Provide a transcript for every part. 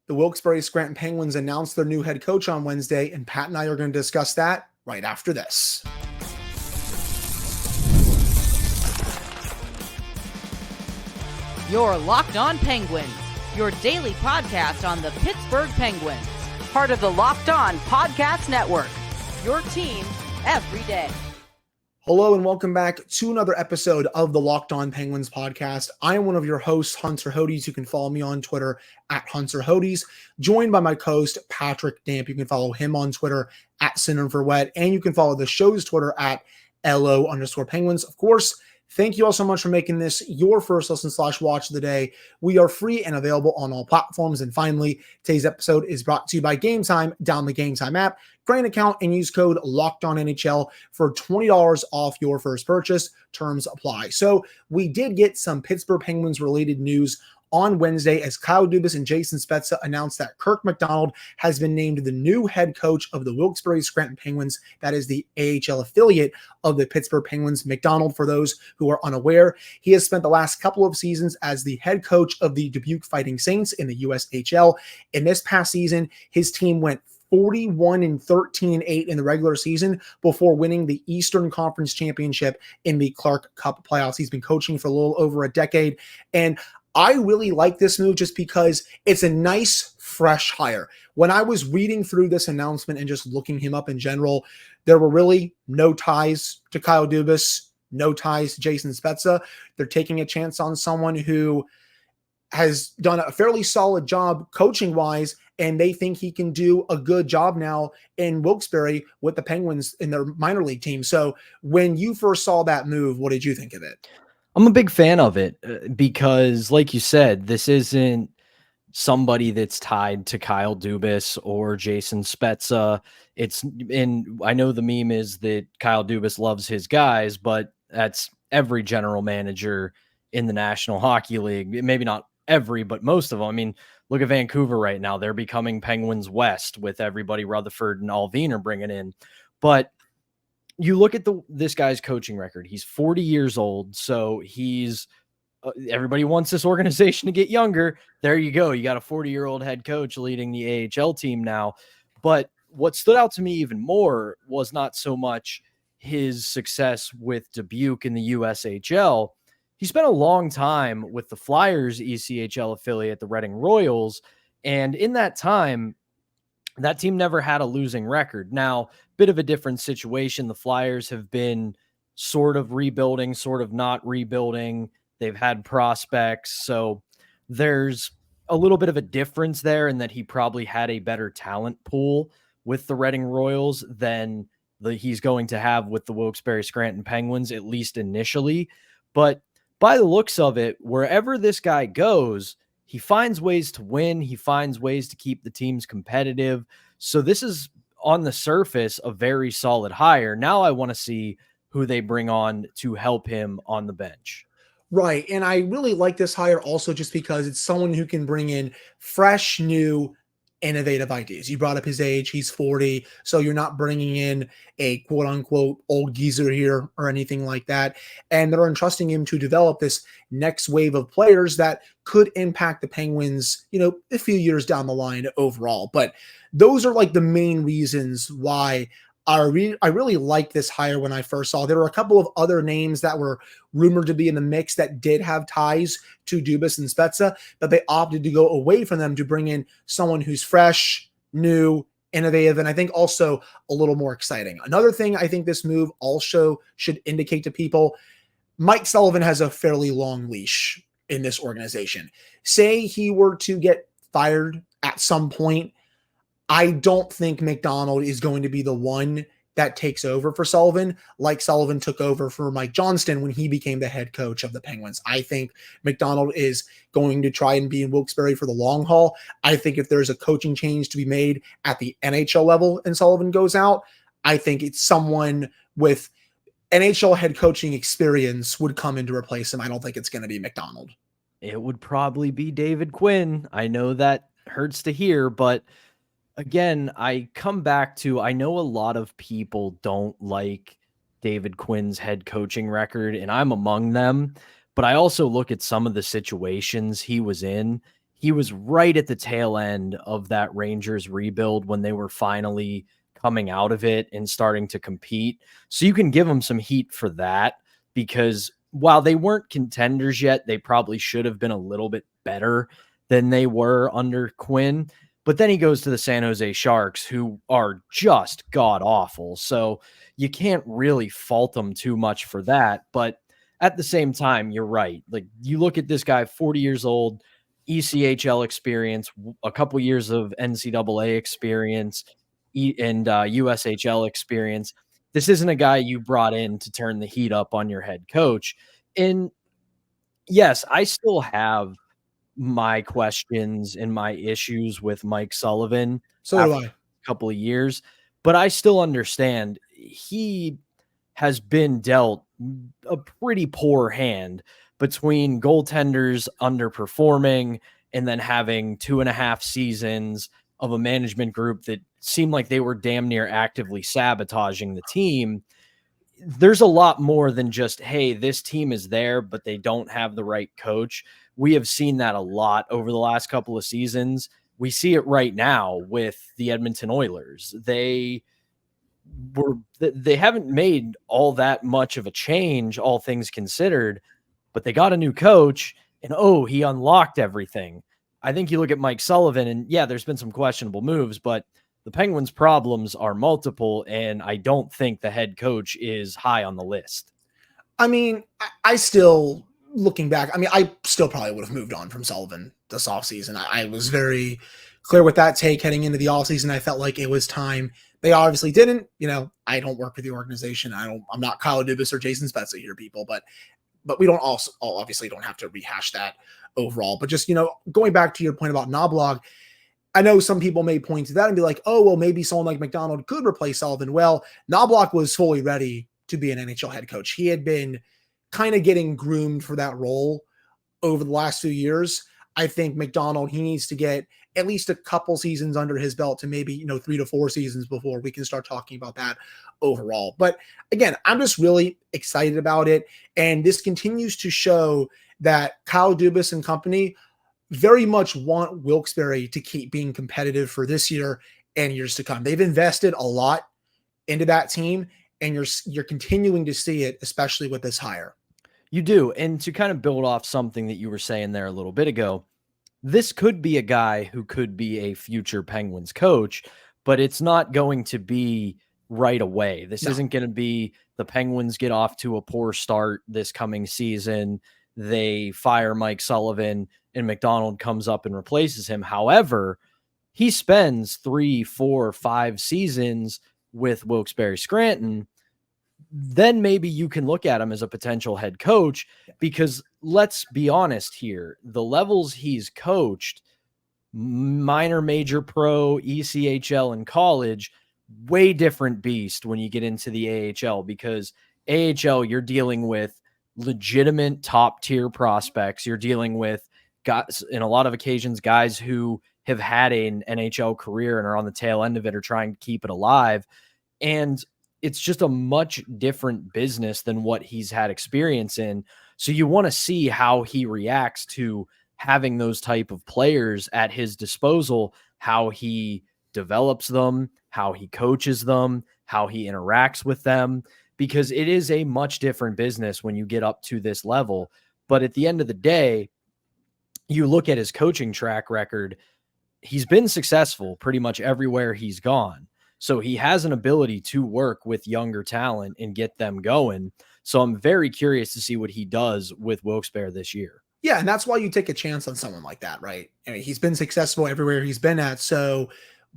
The Wilkes-Barre Scranton Penguins announced their new head coach on Wednesday, and Pat and I are going to discuss that right after this. You're Locked On Penguins, your daily podcast on the Pittsburgh Penguins, part of the Locked On Podcast Network, your team every day. Hello and welcome back to another episode of the Locked On Penguins podcast. I am one of your hosts, Hunter Hodes. You can follow me on Twitter at Hunter Hodes, joined by my co-host, Patrick Damp. You can follow him on Twitter at Sinnerforwet, and you can follow the show's Twitter at LO_Penguins. Of course, thank you all so much for making this your first listen / watch of the day. We are free and available on all platforms. And finally, today's episode is brought to you by Game Time. Download the Game Time app, create an account, and use code LOCKEDONNHL for $20 off your first purchase. Terms apply. So we did get some Pittsburgh Penguins related news on Wednesday as Kyle Dubas and Jason Spezza announced that Kirk MacDonald has been named the new head coach of the Wilkes Barre Scranton Penguins. That is the AHL affiliate of the Pittsburgh Penguins. MacDonald, for those who are unaware, he has spent the last couple of seasons as the head coach of the Dubuque Fighting Saints in the USHL. In this past season, his team went 41-13-8 in the regular season before winning the Eastern Conference Championship in the Clark Cup playoffs. He's been coaching for a little over a decade, and I really like this move just because it's a nice, fresh hire. When I was reading through this announcement and just looking him up in general, there were really no ties to Kyle Dubas, no ties to Jason Spezza. They're taking a chance on someone who has done a fairly solid job coaching-wise, and they think he can do a good job now in Wilkes-Barre with the Penguins in their minor league team. So when you first saw that move, what did you think of it? I'm a big fan of it because, like you said, this isn't somebody that's tied to Kyle Dubas or Jason Spezza. I know the meme is that Kyle Dubas loves his guys, but that's every general manager in the National Hockey League. Maybe not every, but most of them. I mean, look at Vancouver right now. They're becoming Penguins West with everybody Rutherford and Alvin are bringing in. But you look at this guy's coaching record. He's 40 years old, so he's everybody wants this organization to get younger. There you go. You got a 40-year-old head coach leading the AHL team now. But what stood out to me even more was not so much his success with Dubuque in the USHL. He spent a long time with the Flyers ECHL affiliate, the Reading Royals, and in that time, that team never had a losing record. Now, bit of a different situation. The Flyers have been sort of rebuilding, sort of not rebuilding. They've had prospects. So there's a little bit of a difference there in that he probably had a better talent pool with the Reading Royals than he's going to have with the Wilkes-Barre Scranton Penguins, at least initially. But by the looks of it, wherever this guy goes, he finds ways to win. He finds ways to keep the teams competitive. So this is, on the surface, a very solid hire. Now I want to see who they bring on to help him on the bench. Right. And I really like this hire also just because it's someone who can bring in fresh, new, innovative ideas. You brought up his age. He's 40. So you're not bringing in a quote unquote old geezer here or anything like that. And they're entrusting him to develop this next wave of players that could impact the Penguins, a few years down the line overall. But those are like the main reasons why I really liked this hire when I first saw it. There were a couple of other names that were rumored to be in the mix that did have ties to Dubas and Spezza, but they opted to go away from them to bring in someone who's fresh, new, innovative, and I think also a little more exciting. Another thing I think this move also should indicate to people, Mike Sullivan has a fairly long leash in this organization. Say he were to get fired at some point, I don't think MacDonald is going to be the one that takes over for Sullivan, like Sullivan took over for Mike Johnston when he became the head coach of the Penguins. I think MacDonald is going to try and be in Wilkes-Barre for the long haul. I think if there's a coaching change to be made at the NHL level and Sullivan goes out, I think it's someone with NHL head coaching experience would come in to replace him. I don't think it's going to be MacDonald. It would probably be David Quinn. I know that hurts to hear, but again, I come back to, I know a lot of people don't like David Quinn's head coaching record, and I'm among them, but I also look at some of the situations he was in. he was right at the tail end of that Rangers rebuild when they were finally coming out of it and starting to compete. So you can give him some heat for that, because while they weren't contenders yet, they probably should have been a little bit better than they were under Quinn. But then he goes to the San Jose Sharks, who are just god awful. So you can't really fault them too much for that. But at the same time, you're right. Like, you look at this guy, 40 years old, ECHL experience, a couple years of NCAA experience, and USHL experience. This isn't a guy you brought in to turn the heat up on your head coach. And yes, I still have my questions and my issues with Mike Sullivan. So do I. A couple of years, but I still understand he has been dealt a pretty poor hand between goaltenders underperforming and then having 2.5 seasons of a management group that seemed like they were damn near actively sabotaging the team. There's a lot more than just, hey, this team is there, but they don't have the right coach. We have seen that a lot over the last couple of seasons. We see it right now with the Edmonton Oilers. They haven't made all that much of a change, all things considered, but they got a new coach, and he unlocked everything. I think you look at Mike Sullivan, and yeah, there's been some questionable moves, but the Penguins' problems are multiple, and I don't think the head coach is high on the list. I mean, I still, looking back, I mean, I still probably would have moved on from Sullivan this offseason. I was very clear with that take heading into the offseason. I felt like it was time. They obviously didn't. I don't work for the organization. I'm not Kyle Dubas or Jason Spezza here, people, but we don't obviously don't have to rehash that overall. But just, going back to your point about Knoblauch, I know some people may point to that and be like, oh, well, maybe someone like McDonald could replace Sullivan. Well, Knoblauch was fully ready to be an NHL head coach. He had been kind of getting groomed for that role over the last few years. I think McDonald, he needs to get at least a couple seasons under his belt to maybe, 3 to 4 seasons before we can start talking about that overall. But again, I'm just really excited about it. And this continues to show that Kyle Dubas and company very much want Wilkes-Barre to keep being competitive for this year and years to come. They've invested a lot into that team, and you're continuing to see it, especially with this hire. You do. And to kind of build off something that you were saying there a little bit ago, this could be a guy who could be a future Penguins coach, but it's not going to be right away. This isn't going to be the Penguins get off to a poor start this coming season, they fire Mike Sullivan, and McDonald comes up and replaces him. However, he spends 3, 4, 5 seasons with Wilkes-Barre Scranton. Then maybe you can look at him as a potential head coach, because let's be honest here, the levels he's coached, minor, major, pro, ECHL, and college, way different beast when you get into the AHL, because AHL, you're dealing with legitimate top tier prospects. You're dealing with guys, in a lot of occasions, guys who have had an NHL career and are on the tail end of it or trying to keep it alive. And it's just a much different business than what he's had experience in. So you want to see how he reacts to having those type of players at his disposal, how he develops them, how he coaches them, how he interacts with them, because it is a much different business when you get up to this level. But at the end of the day, you look at his coaching track record, he's been successful pretty much everywhere he's gone. So he has an ability to work with younger talent and get them going. So I'm very curious to see what he does with Wilkes-Barre this year. Yeah, and that's why you take a chance on someone like that, right? I mean, he's been successful everywhere he's been at, so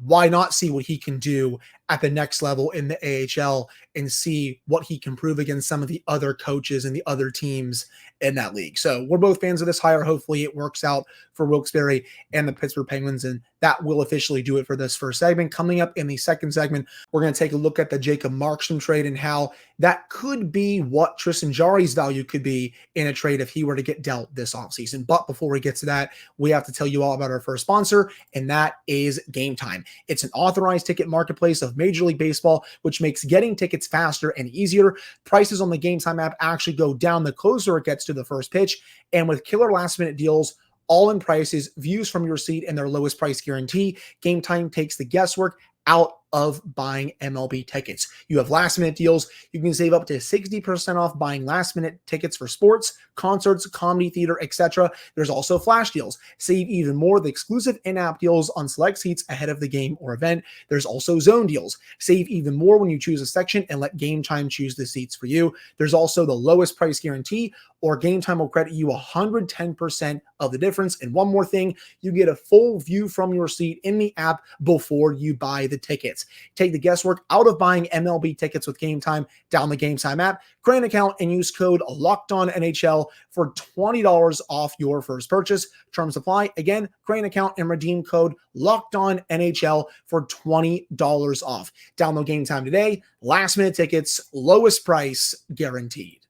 why not see what he can do at the next level in the AHL and see what he can prove against some of the other coaches and the other teams in that league. So we're both fans of this hire. Hopefully it works out for Wilkes-Barre and the Pittsburgh Penguins, and that will officially do it for this first segment. Coming up in the second segment, we're going to take a look at the Jacob Markstrom trade and how that could be what Tristan Jarry's value could be in a trade if he were to get dealt this offseason. But before we get to that, we have to tell you all about our first sponsor, and that is Game Time. It's an authorized ticket marketplace of Major League Baseball, which makes getting tickets faster and easier. Prices on the Game Time app actually go down the closer it gets to the first pitch, and with killer last-minute deals all-in prices, views from your seat, and their lowest price guarantee. Game Time takes the guesswork out of buying MLB tickets. You have last minute deals. You can save up to 60% off buying last minute tickets for sports, concerts, comedy, theater, etc. There's also flash deals. Save even more with exclusive in-app deals on select seats ahead of the game or event. There's also zone deals. Save even more when you choose a section and let Game Time choose the seats for you. There's also the lowest price guarantee, or Game Time will credit you 110% of the difference. And one more thing, you get a full view from your seat in the app before you buy the tickets. Take the guesswork out of buying MLB tickets with Game Time. Download the Game Time app, create an account, and use code LOCKEDONNHL for $20 off your first purchase. Terms apply. Again, create an account and redeem code LOCKEDONNHL for $20 off. Download Game Time today. Last minute tickets, lowest price guaranteed.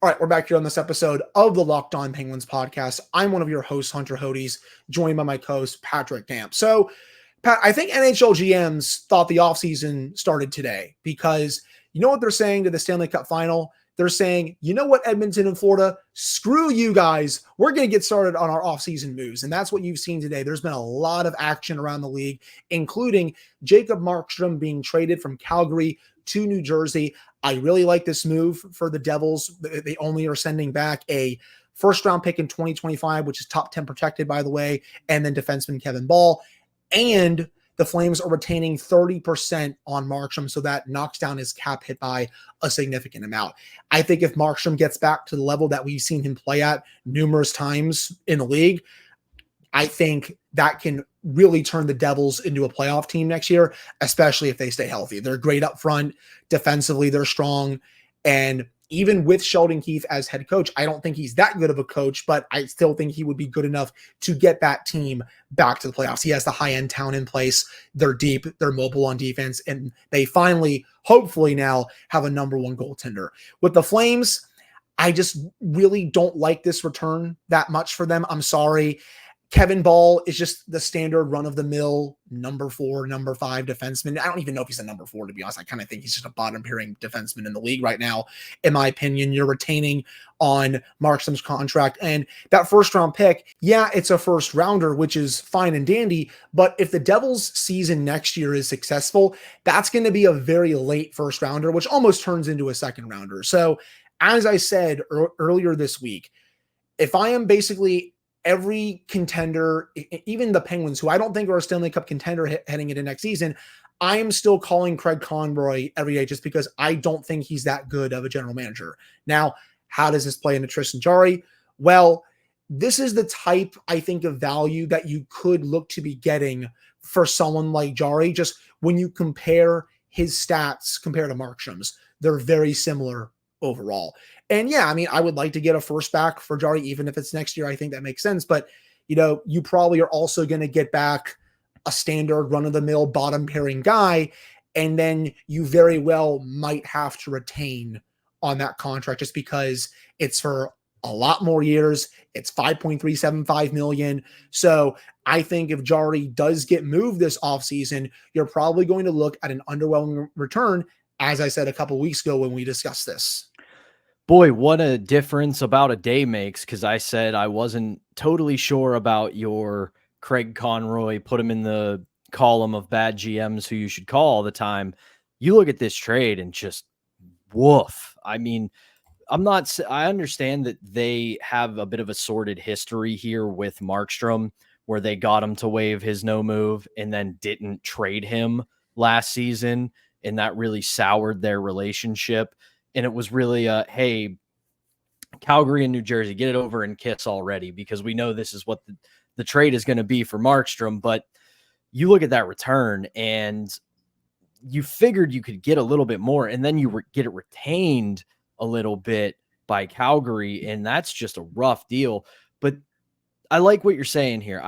All right, we're back here on this episode of the Locked On Penguins podcast. I'm one of your hosts, Hunter Hodes, joined by my co-host, Patrick Damp. So, Pat, I think NHL GMs thought the offseason started today because you know what they're saying to the Stanley Cup Final? They're saying, you know what, Edmonton and Florida, screw you guys. We're going to get started on our offseason moves. And that's what you've seen today. There's been a lot of action around the league, including Jacob Markstrom being traded from Calgary to New Jersey. I really like this move for the Devils. They only are sending back a first-round pick in 2025, which is top 10 protected, by the way, and then defenseman Kevin Ball. And the Flames are retaining 30% on Markstrom, so that knocks down his cap hit by a significant amount. I think if Markstrom gets back to the level that we've seen him play at numerous times in the league, I think that can really turn the Devils into a playoff team next year, especially if they stay healthy. They're great up front. Defensively, they're strong. And even with Sheldon Keefe as head coach, I don't think he's that good of a coach, but I still think he would be good enough to get that team back to the playoffs. He has the high-end talent in place. They're deep. They're mobile on defense. And they finally, hopefully now, have a number one goaltender. With the Flames, I just really don't like this return that much for them. I'm sorry. Kevin Ball is just the standard run-of-the-mill number 4, number 5 defenseman. I don't even know if he's a number 4, to be honest. I kind of think he's just a bottom-pairing defenseman in the league right now, in my opinion. You're retaining on Markstrom's contract. And that first-round pick, yeah, it's a first-rounder, which is fine and dandy. But if the Devils' season next year is successful, that's going to be a very late first-rounder, which almost turns into a second-rounder. So, as I said earlier this week, if I am basically every contender, even the Penguins, who I don't think are a Stanley Cup contender heading into next season, I am still calling Craig Conroy every day just because I don't think he's that good of a general manager. Now, how does this play into Tristan Jarry? Well, this is the type, I think, of value that you could look to be getting for someone like Jarry. Just when you compare his stats compared to Markstrom's, they're very similar overall. And yeah, I mean, I would like to get a first back for Jarry, even if it's next year. I think that makes sense. But, you know, you probably are also going to get back a standard run-of-the-mill bottom pairing guy. And then you very well might have to retain on that contract just because it's for a lot more years. It's $5.375 million. So I think if Jarry does get moved this offseason, you're probably going to look at an underwhelming return, as I said a couple weeks ago when we discussed this. Boy, what a difference about a day makes, because I said I wasn't totally sure about your Craig Conroy, put him in the column of bad GMs who you should call all the time. You look at this trade and just woof. I mean, I understand that they have a bit of a sordid history here with Markstrom, where they got him to waive his no move and then didn't trade him last season, and that really soured their relationship. And it was really hey, Calgary and New Jersey, get it over and kiss already, because we know this is what the trade is going to be for Markstrom. But you look at that return and you figured you could get a little bit more, and then you get it retained a little bit by Calgary, and that's just a rough deal. But I like what you're saying here.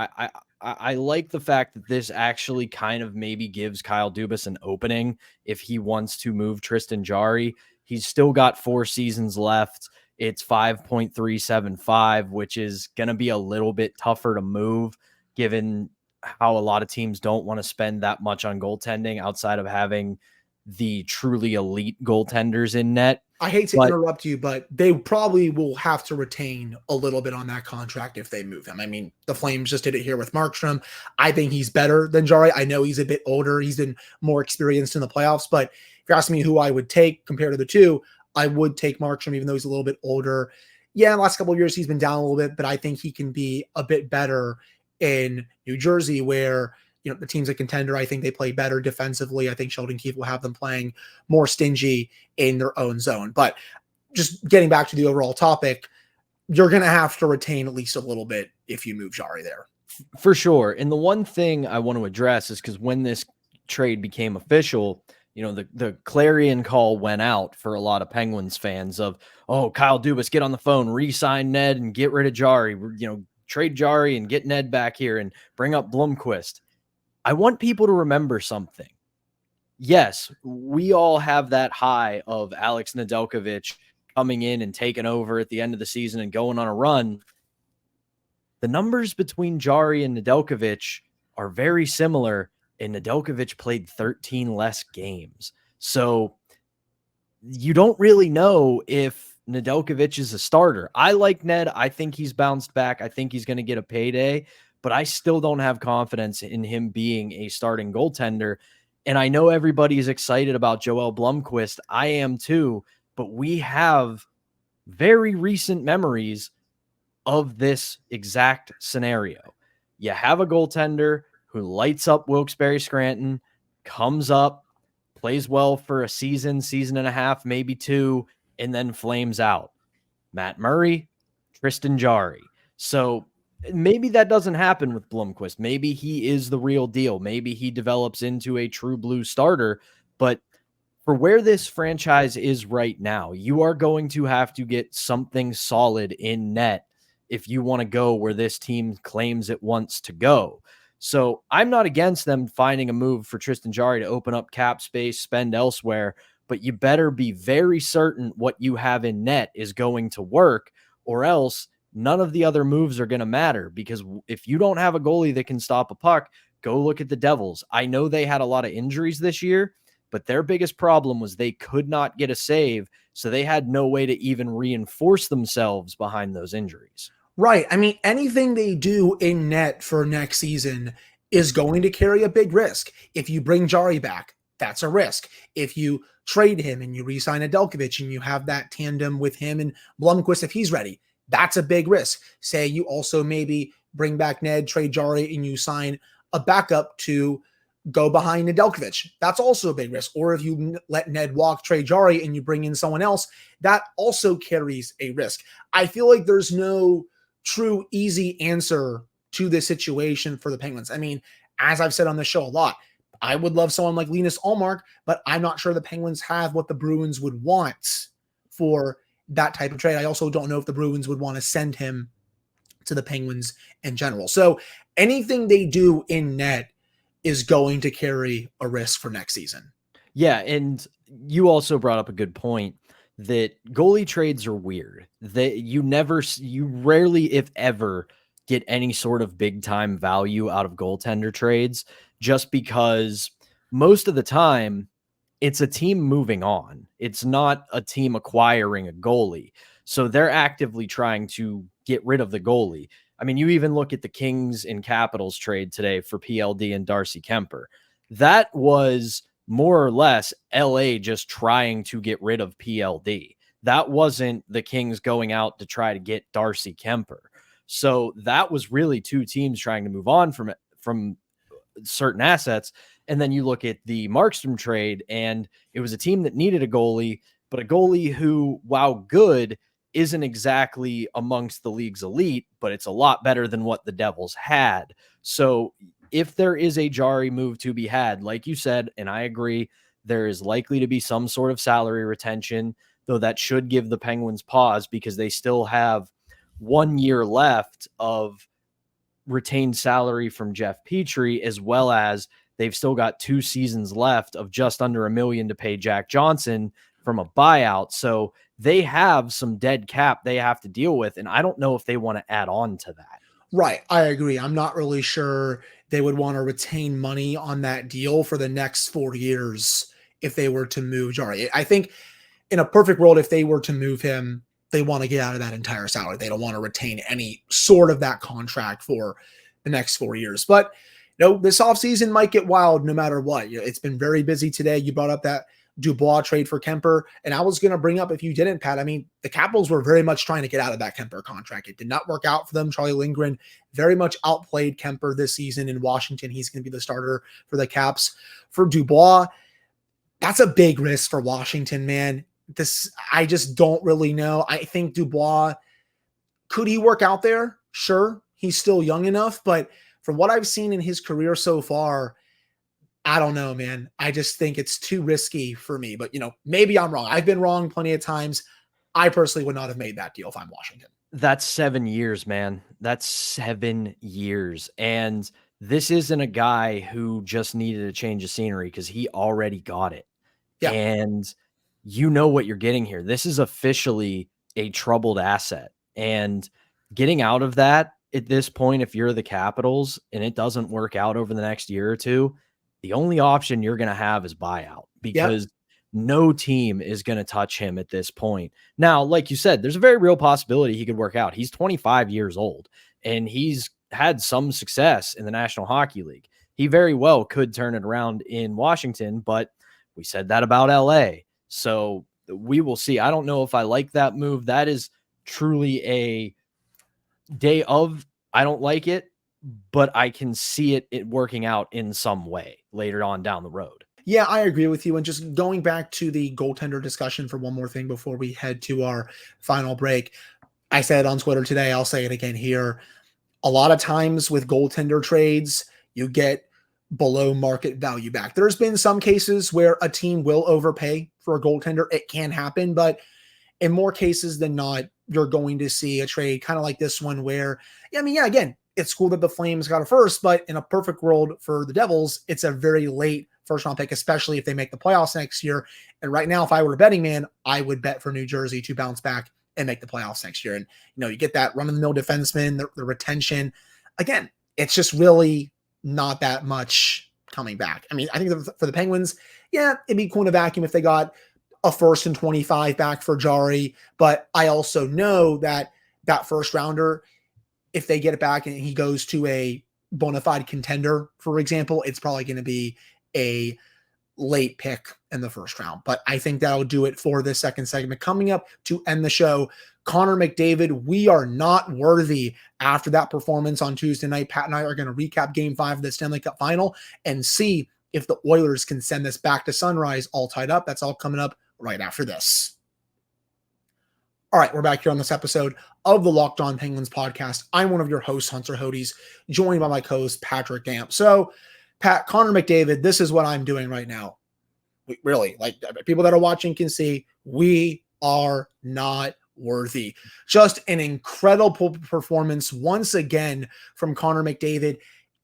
I like the fact that this actually kind of maybe gives Kyle Dubas an opening if he wants to move Tristan Jarry. He's still got 4 seasons left. It's 5.375, which is going to be a little bit tougher to move, given how a lot of teams don't want to spend that much on goaltending outside of having the truly elite goaltenders in net. I hate to interrupt you, but they probably will have to retain a little bit on that contract if they move him. I mean, the Flames just did it here with Markstrom. I think he's better than Jarry. I know he's a bit older. He's been more experienced in the playoffs, but if you're asking me who I would take compared to the two, I would take Markstrom, even though he's a little bit older. Yeah, in the last couple of years, he's been down a little bit, but I think he can be a bit better in New Jersey, where the team's a contender. I think they play better defensively. I think Sheldon Keefe will have them playing more stingy in their own zone. But just getting back to the overall topic, you're going to have to retain at least a little bit if you move Jarry there. For sure. And the one thing I want to address is because when this trade became official, the clarion call went out for a lot of Penguins fans of, oh, Kyle Dubas, get on the phone, re-sign Ned and get rid of Jarry, trade Jarry and get Ned back here and bring up Blomqvist. I want people to remember something. Yes, we all have that high of Alex Nedeljkovic coming in and taking over at the end of the season and going on a run. The numbers between Jarry and Nedeljkovic are very similar, and Nedeljkovic played 13 less games. So you don't really know if Nedeljkovic is a starter. I like Ned. I think he's bounced back. I think he's going to get a payday, but I still don't have confidence in him being a starting goaltender. And I know everybody is excited about Joel Blomqvist. I am too, but we have very recent memories of this exact scenario. You have a goaltender who lights up Wilkes Barre Scranton, comes up, plays well for a season and a half, maybe two, and then flames out. Matt Murray, Tristan Jarry. So maybe that doesn't happen with Blomqvist. Maybe he is the real deal. Maybe he develops into a true blue starter. But for where this franchise is right now, you are going to have to get something solid in net if you want to go where this team claims it wants to go. So I'm not against them finding a move for Tristan Jarry to open up cap space, spend elsewhere, but you better be very certain what you have in net is going to work, or else none of the other moves are going to matter, because if you don't have a goalie that can stop a puck, go look at the Devils. I know they had a lot of injuries this year, but their biggest problem was they could not get a save, so they had no way to even reinforce themselves behind those injuries. Right. I mean, anything they do in net for next season is going to carry a big risk. If you bring Jarry back, that's a risk. If you trade him and you re-sign Nedeljkovic and you have that tandem with him and Blomqvist, if he's ready, that's a big risk. Say you also maybe bring back Ned, trade Jarry, and you sign a backup to go behind Nedeljkovic. That's also a big risk. Or if you let Ned walk, trade Jarry, and you bring in someone else, that also carries a risk. I feel like there's no true easy answer to this situation for the Penguins. I mean, as I've said on the show a lot, I would love someone like Linus Ullmark, but I'm not sure the Penguins have what the Bruins would want for that type of trade. I also don't know if the Bruins would want to send him to the Penguins in general. So anything they do in net is going to carry a risk for next season. Yeah, and you also brought up a good point that goalie trades are weird. That you rarely, if ever, get any sort of big time value out of goaltender trades, just because most of the time it's a team moving on. It's not a team acquiring a goalie. So they're actively trying to get rid of the goalie. I mean, you even look at the Kings and Capitals trade today for PLD and Darcy Kemper. That was more or less LA just trying to get rid of PLD. That wasn't the Kings going out to try to get Darcy Kemper. So that was really two teams trying to move on from certain assets. And then you look at the Markstrom trade, and it was a team that needed a goalie, but a goalie who, while good, isn't exactly amongst the league's elite, but it's a lot better than what the Devils had. So if there is a Jarry move to be had, like you said, and I agree, there is likely to be some sort of salary retention, though that should give the Penguins pause because they still have 1 year left of retained salary from Jeff Petrie, as well as they've still got 2 seasons left of just under $1 million to pay Jack Johnson from a buyout. So they have some dead cap they have to deal with, and I don't know if they want to add on to that. Right. I agree. I'm not really sure they would want to retain money on that deal for the next 4 years if they were to move Jarry. I think in a perfect world, if they were to move him, they want to get out of that entire salary. They don't want to retain any sort of that contract for the next 4 years. But this offseason might get wild no matter what. It's been very busy today. You brought up that Dubois trade for Kemper. And I was going to bring up, if you didn't, Pat, I mean, the Capitals were very much trying to get out of that Kemper contract. It did not work out for them. Charlie Lindgren very much outplayed Kemper this season in Washington. He's going to be the starter for the Caps. For Dubois, that's a big risk for Washington, man. I just don't really know. I think Dubois, could he work out there? Sure. He's still young enough, but from what I've seen in his career so far, I don't know, man. I just think it's too risky for me, but maybe I'm wrong. I've been wrong plenty of times. I personally would not have made that deal if I'm Washington. That's 7 years, man. That's 7 years. And this isn't a guy who just needed a change of scenery because he already got it. Yeah. And you know what you're getting here. This is officially a troubled asset. And getting out of that at this point, if you're the Capitals and it doesn't work out over the next year or two, the only option you're going to have is buyout, because no team is going to touch him at this point. Now, like you said, there's a very real possibility he could work out. He's 25 years old and he's had some success in the National Hockey League. He very well could turn it around in Washington, but we said that about LA. So we will see. I don't know if I like that move. That is truly a day of, I don't like it, but I can see it working out in some way later on down the road. Yeah, I agree with you. And just going back to the goaltender discussion for one more thing before we head to our final break. I said on Twitter today, I'll say it again here. A lot of times with goaltender trades, you get below market value back. There's been some cases where a team will overpay for a goaltender. It can happen, but in more cases than not, you're going to see a trade kind of like this one where, again, it's cool that the Flames got a first, but in a perfect world for the Devils, it's a very late first round pick, especially if they make the playoffs next year. And right now, if I were a betting man, I would bet for New Jersey to bounce back and make the playoffs next year. And, you get that run-of-the-mill defenseman, the retention. Again, it's just really not that much coming back. I mean, I think for the Penguins, it'd be cool in a vacuum if they got a first and 25 back for Jarry. But I also know that first rounder, if they get it back and he goes to a bona fide contender, for example, it's probably going to be a late pick in the first round. But I think that'll do it for this second segment. Coming up to end the show, Connor McDavid, we are not worthy after that performance on Tuesday night. Pat and I are going to recap Game 5 of the Stanley Cup Final and see if the Oilers can send this back to Sunrise all tied up. That's all coming up right after this. All right, we're back here on this episode of the Locked On Penguins podcast. I'm one of your hosts, Hunter Hodes, joined by my co-host, Patrick Damp. So, Pat, Connor McDavid, this is what I'm doing right now. Really, like people that are watching can see, we are not worthy. Just an incredible performance once again from Connor McDavid.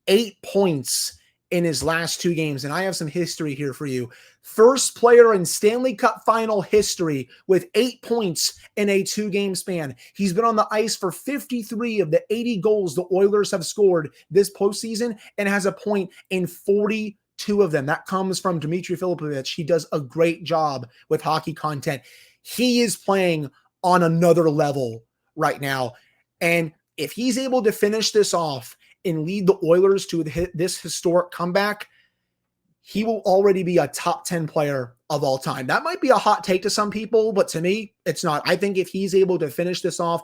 8 points in his last 2 games. And I have some history here for you. First player in Stanley Cup Final history with 8 points in a 2-game span. He's been on the ice for 53 of the 80 goals the Oilers have scored this postseason and has a point in 42 of them. That comes from Dmitry Filipovich. He does a great job with hockey content. He is playing on another level right now. And if he's able to finish this off and lead the Oilers to this historic comeback, he will already be a top 10 player of all time. That might be a hot take to some people, but to me, it's not. I think if he's able to finish this off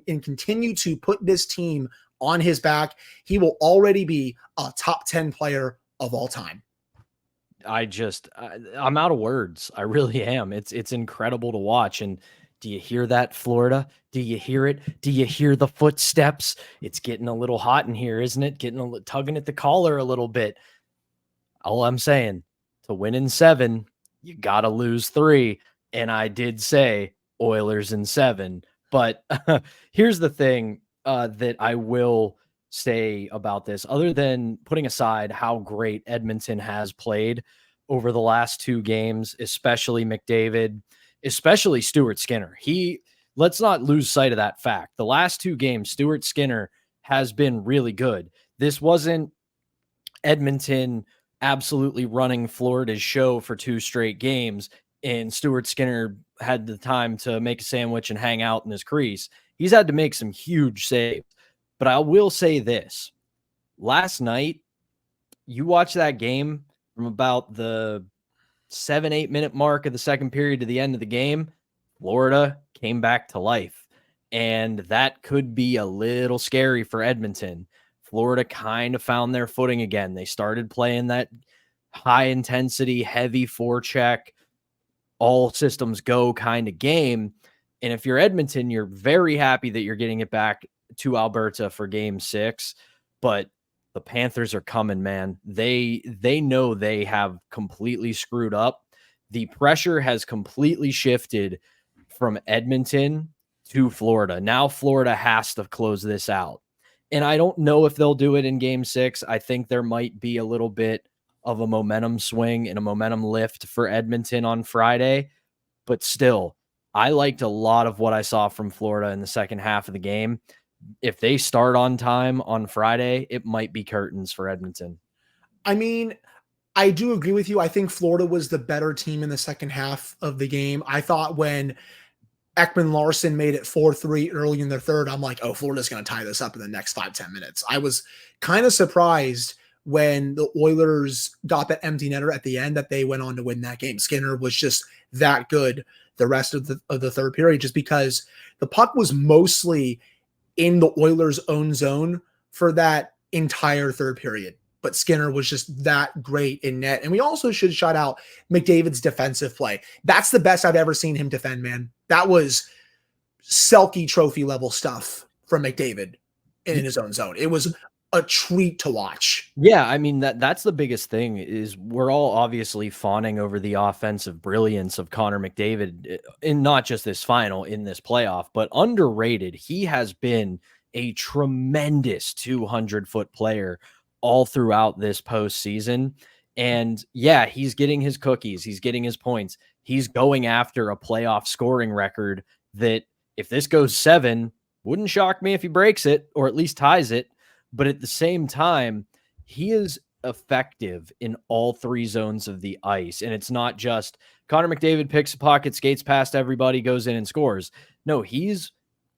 and continue to put this team on his back, he will already be a top 10 player of all time. I'm out of words. I really am. It's incredible to watch. And do you hear that, Florida? Do you hear it? Do you hear the footsteps? It's getting a little hot in here, isn't it? Tugging at the collar a little bit. All I'm saying, to win in 7, you got to lose 3. And I did say Oilers in 7. But here's the thing that I will say about this, other than putting aside how great Edmonton has played over the last 2 games, especially McDavid, especially Stuart Skinner. Let's not lose sight of that fact. The last 2 games, Stuart Skinner has been really good. This wasn't Edmonton absolutely running Florida's show for 2 straight games, and Stuart Skinner had the time to make a sandwich and hang out in his crease. He's had to make some huge saves. But I will say this. Last night, you watch that game from about the 7-8 minute mark of the second period to the end of the game, Florida came back to life. And that could be a little scary for Edmonton. Florida kind of found their footing again. They started playing that high intensity, heavy forecheck, all systems go kind of game. And if you're Edmonton, you're very happy that you're getting it back to Alberta for game 6. But the Panthers are coming, man. They know they have completely screwed up. The pressure has completely shifted from Edmonton to Florida. Now Florida has to close this out. And I don't know if they'll do it in game 6. I think there might be a little bit of a momentum swing and a momentum lift for Edmonton on Friday. But still, I liked a lot of what I saw from Florida in the second half of the game. If they start on time on Friday, it might be curtains for Edmonton. I mean, I do agree with you. I think Florida was the better team in the second half of the game. I thought when Ekman-Larsson made it 4-3 early in the third, I'm like, oh, Florida's going to tie this up in the next 5-10 minutes. I was kind of surprised when the Oilers got that empty netter at the end that they went on to win that game. Skinner was just that good the rest of the third period, just because the puck was mostly in the Oilers' own zone for that entire third period. But Skinner was just that great in net. And we also should shout out McDavid's defensive play. That's the best I've ever seen him defend, man. That was Selke trophy level stuff from McDavid in his own zone. It was a treat to watch. Yeah, I mean, that's the biggest thing is we're all obviously fawning over the offensive brilliance of Connor McDavid in not just this final, in this playoff, but underrated. He has been a tremendous 200-foot player all throughout this postseason. And yeah, he's getting his cookies. He's getting his points. He's going after a playoff scoring record that if this goes 7, wouldn't shock me if he breaks it or at least ties it. But at the same time, he is effective in all 3 zones of the ice. And it's not just Connor McDavid picks a pocket, skates past everybody, goes in and scores. No, he's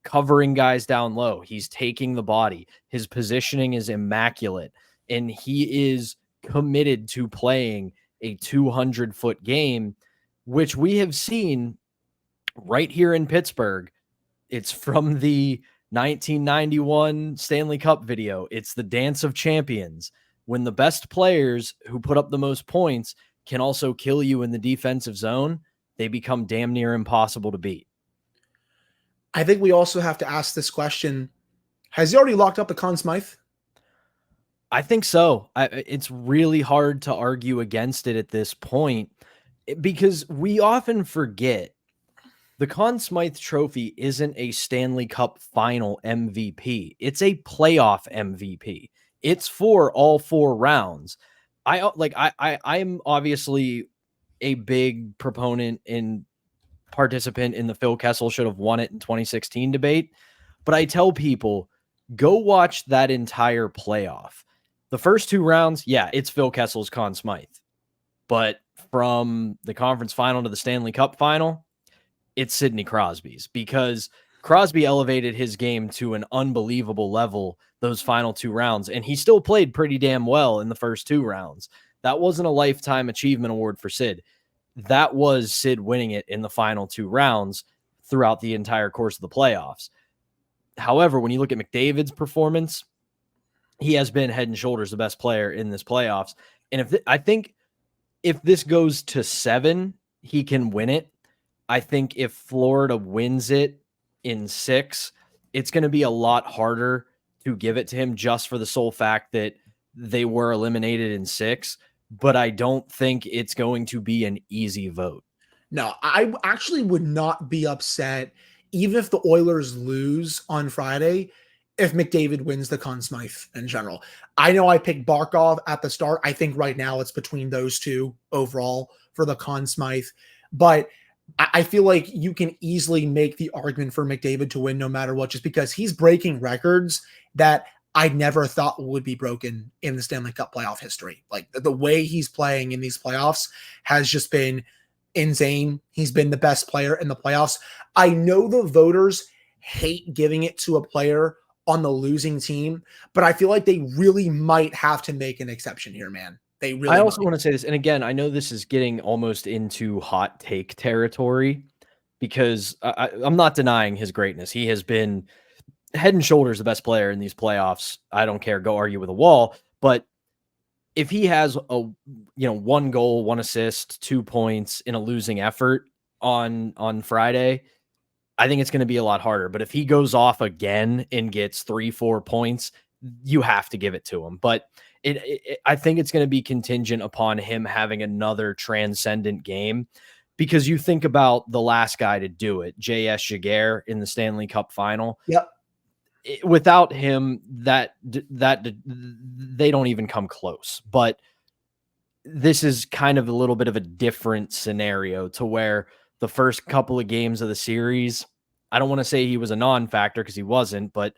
covering guys down low. He's taking the body. His positioning is immaculate. And he is committed to playing a 200-foot game, which we have seen right here in Pittsburgh. It's from the 1991 Stanley Cup video. It's the Dance of Champions. When the best players who put up the most points can also kill you in the defensive zone, they become damn near impossible to beat. I think we also have to ask this question. Has he already locked up the Conn Smythe? I think so. It's really hard to argue against it at this point because we often forget the Conn Smythe Trophy isn't a Stanley Cup Final MVP. It's a playoff MVP. It's for all 4 rounds. I'm obviously a big proponent and participant in the Phil Kessel should have won it in 2016 debate, but I tell people, go watch that entire playoff. The first 2 rounds, yeah, it's Phil Kessel's Conn Smythe. But from the conference final to the Stanley Cup final, it's Sidney Crosby's, because Crosby elevated his game to an unbelievable level those final 2 rounds, and he still played pretty damn well in the first 2 rounds. That wasn't a lifetime achievement award for Sid. That was Sid winning it in the final 2 rounds throughout the entire course of the playoffs. However, when you look at McDavid's performance, he has been head and shoulders the best player in this playoffs. And I think if this goes to 7, he can win it. I think if Florida wins it in 6, it's going to be a lot harder to give it to him just for the sole fact that they were eliminated in 6. But I don't think it's going to be an easy vote. No, I actually would not be upset even if the Oilers lose on Friday if McDavid wins the Conn Smythe in general. I know I picked Barkov at the start. I think right now it's between those 2 overall for the Conn Smythe. But I feel like you can easily make the argument for McDavid to win no matter what, just because he's breaking records that I never thought would be broken in the Stanley Cup playoff history. Like the way he's playing in these playoffs has just been insane. He's been the best player in the playoffs. I know the voters hate giving it to a player on the losing team, but I feel like they really might have to make an exception here, man. They really I also might. want to say this, and again, I know this is getting almost into hot take territory because I'm not denying his greatness. He has been head and shoulders the best player in these playoffs. I don't care. Go argue with a wall. But if he has a, 1 goal, 1 assist, 2 points in a losing effort on Friday, I think it's going to be a lot harder. But if he goes off again and gets 3-4 points, you have to give it to him. But I think it's going to be contingent upon him having another transcendent game, because you think about the last guy to do it, J.S. Jaguar in the Stanley Cup Final. Yep. Without him, that they don't even come close. But this is kind of a little bit of a different scenario to where the first couple of games of the series, I don't want to say he was a non-factor because he wasn't, but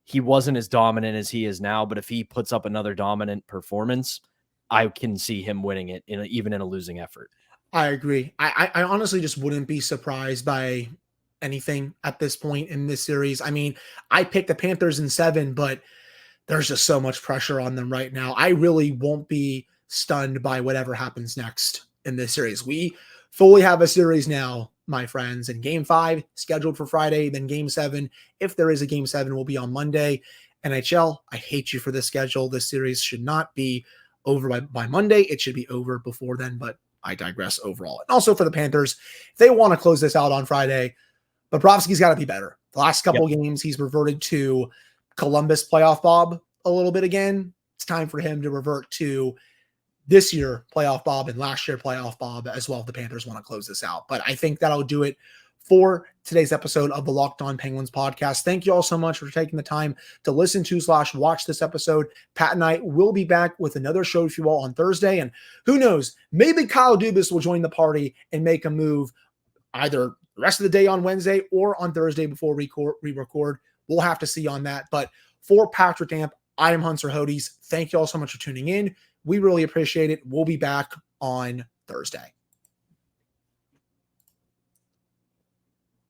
he wasn't as dominant as he is now. But if he puts up another dominant performance, I can see him winning it even in a losing effort. I agree. I honestly just wouldn't be surprised by anything at this point in this series. I mean, I picked the Panthers in 7, but there's just so much pressure on them right now. I really won't be stunned by whatever happens next in this series. We fully have a series now, my friends, and game 5 scheduled for Friday, then game 7. If there is a game 7, will be on Monday. NHL, I hate you for this schedule. This series should not be over by Monday. It should be over before then, but I digress overall. And also for the Panthers, if they want to close this out on Friday, Bobrovsky's got to be better. The last couple of games, he's reverted to Columbus playoff Bob a little bit again. It's time for him to revert to this year playoff Bob and last year playoff Bob as well if the Panthers want to close this out. But I think that'll do it for today's episode of the Locked On Penguins podcast. Thank you all so much for taking the time to listen to / watch this episode. Pat and I will be back with another show for you all on Thursday. And who knows, maybe Kyle Dubas will join the party and make a move either the rest of the day on Wednesday or on Thursday before we record. We'll have to see on that. But for Patrick Amp, I am Hunter Hodes. Thank you all so much for tuning in. We really appreciate it. We'll be back on Thursday.